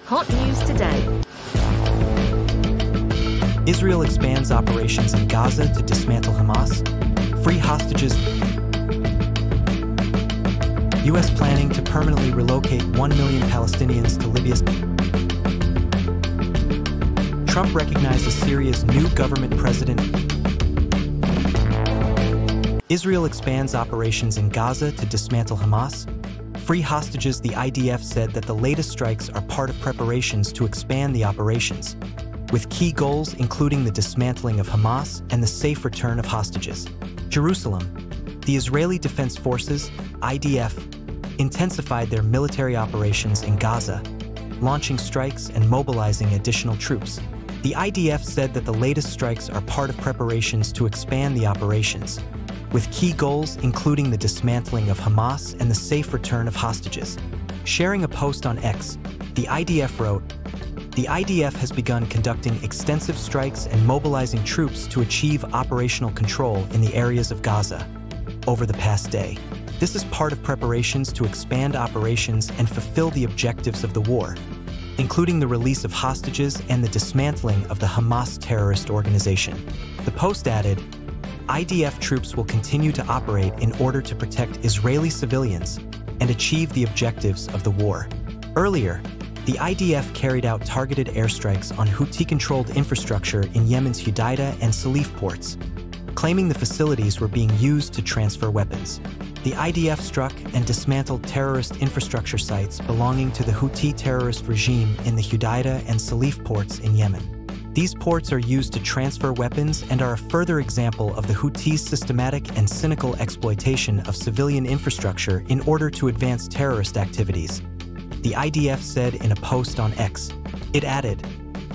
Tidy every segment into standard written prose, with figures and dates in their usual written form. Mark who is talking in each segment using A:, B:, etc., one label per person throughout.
A: Hot news today.
B: Israel expands operations in Gaza to dismantle Hamas. Free hostages. U.S. planning to permanently relocate 1 million Palestinians to Libya. Trump recognizes Syria's new government president. Israel expands operations in Gaza to dismantle Hamas. Free hostages. The IDF said that the latest strikes are part of preparations to expand the operations, with key goals including the dismantling of Hamas and the safe return of hostages. Jerusalem. The Israeli Defense Forces, IDF, intensified their military operations in Gaza, launching strikes and mobilizing additional troops. The IDF said that the latest strikes are part of preparations to expand the operations, with key goals including the dismantling of Hamas and the safe return of hostages. Sharing a post on X, the IDF wrote, "The IDF has begun conducting extensive strikes and mobilizing troops to achieve operational control in the areas of Gaza over the past day. This is part of preparations to expand operations and fulfill the objectives of the war, including the release of hostages and the dismantling of the Hamas terrorist organization." The post added, "IDF troops will continue to operate in order to protect Israeli civilians and achieve the objectives of the war." Earlier, the IDF carried out targeted airstrikes on Houthi-controlled infrastructure in Yemen's Hudaida and Salif ports, claiming the facilities were being used to transfer weapons. The IDF struck and dismantled terrorist infrastructure sites belonging to the Houthi terrorist regime in the Hudaida and Salif ports in Yemen. These ports are used to transfer weapons and are a further example of the Houthis' systematic and cynical exploitation of civilian infrastructure in order to advance terrorist activities, the IDF said in a post on X. It added,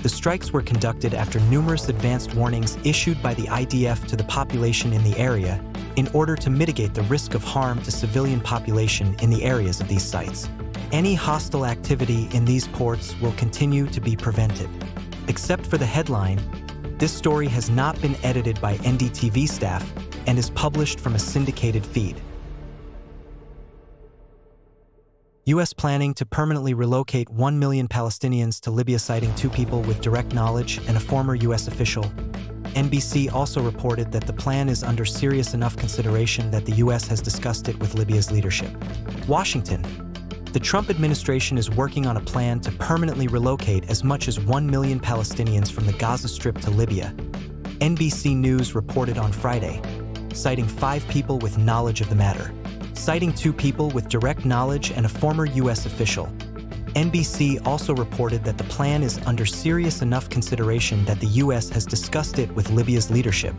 B: "The strikes were conducted after numerous advanced warnings issued by the IDF to the population in the area in order to mitigate the risk of harm to civilian population in the areas of these sites. Any hostile activity in these ports will continue to be prevented." Except for the headline, this story has not been edited by NDTV staff and is published from a syndicated feed. U.S. planning to permanently relocate 1 million Palestinians to Libya, citing 2 people with direct knowledge and a former U.S. official. NBC also reported that the plan is under serious enough consideration that the U.S. has discussed it with Libya's leadership. Washington. The Trump administration is working on a plan to permanently relocate as much as 1 million Palestinians from the Gaza Strip to Libya, NBC News reported on Friday, citing 5 people with knowledge of the matter. Citing 2 people with direct knowledge and a former U.S. official, NBC also reported that the plan is under serious enough consideration that the U.S. has discussed it with Libya's leadership.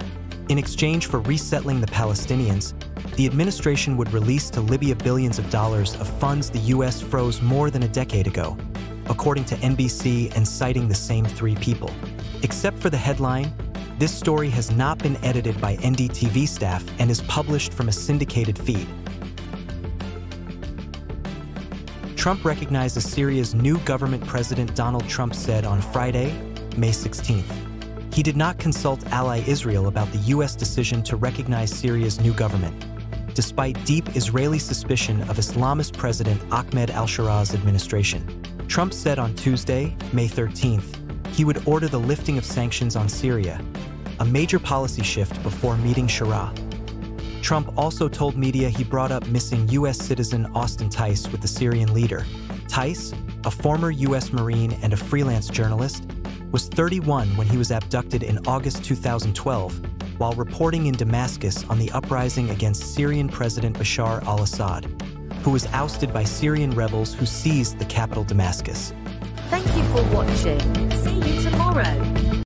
B: In exchange for resettling the Palestinians, the administration would release to Libya billions of dollars of funds the U.S. froze more than a decade ago, according to NBC and citing the same 3 people. Except for the headline, this story has not been edited by NDTV staff and is published from a syndicated feed. Trump recognizes Syria's new government. President Donald Trump said on Friday, May 16th. He did not consult ally Israel about the U.S. decision to recognize Syria's new government, despite deep Israeli suspicion of Islamist President Ahmed al-Shaara's administration. Trump said on Tuesday, May 13th, he would order the lifting of sanctions on Syria, a major policy shift before meeting Shaara. Trump also told media he brought up missing U.S. citizen Austin Tice with the Syrian leader. Tice, a former U.S. Marine and a freelance journalist, was 31 when he was abducted in August 2012 while reporting in Damascus on the uprising against Syrian President Bashar al-Assad, who was ousted by Syrian rebels who seized the capital Damascus.
A: Thank you for watching. See you tomorrow.